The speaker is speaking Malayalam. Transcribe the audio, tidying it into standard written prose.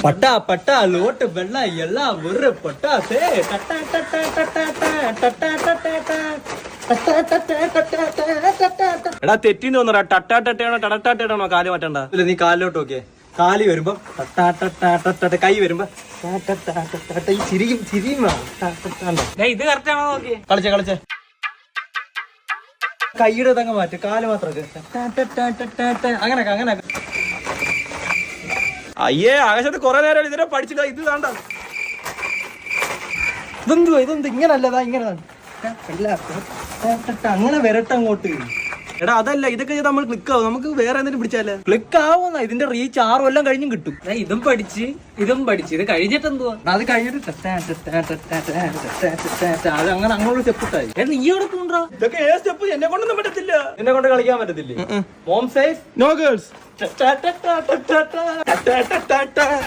பட்டா பட்டா லோட்டு வெள்ளா எல்லாம் ஒரு பட்டாசே എടാ തെറ്റിന്ന് തോന്നടാ ടട്ടാട്ടട്ടാണോ ടടട്ടാട്ടാണോ കാല് മാറ്റണ്ട ഇല്ല നീ കാലിലോട്ട് നോക്കിയേ കാലി വരുമ്പോ ടട്ടാട്ടട്ടാട്ട കൈ വരുമ്പോ ഈ ചിരിയും ഇത് കറക്റ്റ് ആണോ നോക്കി കളിച്ചേ കൈയുടെ തങ്ങ മാറ്റ് കാല് മാത്രം അങ്ങനെ അയ്യേ ആകാശത്ത് കൊറേ നേരം ഇതിനെ പഠിച്ചില്ല ഇത് വേണ്ട ഇതെന്ത് ഇങ്ങനല്ലതാ ഇങ്ങനെ അങ്ങനെ വരട്ടങ്ങോട്ട് എടാ അതല്ല ഇതൊക്കെ ചെയ്താൽ നമ്മൾ ക്ലിക്ക് ആവും നമുക്ക് വേറെ എന്തെങ്കിലും പിടിച്ചാലേ ക്ലിക്ക് ആവുന്ന ഇതിന്റെ റീച്ച് 6 കൊല്ലം കഴിഞ്ഞും കിട്ടും ഇതും പഠിച്ച് ഇത് കഴിഞ്ഞിട്ട് എന്തുവാ അത് കഴിഞ്ഞിട്ട് അത് അങ്ങനെ അങ്ങോട്ട് സ്റ്റെപ്പിട്ടായി നീ എവിടെ പോണ്ടാ ഇതൊക്കെ ഏത് സ്റ്റെപ്പ് എന്നെ കൊണ്ടൊന്നും പറ്റത്തില്ല എന്നെ കൊണ്ട് കളിക്കാൻ പറ്റത്തില്ലേ മോം സേഫ് നോ ഗേൾസ്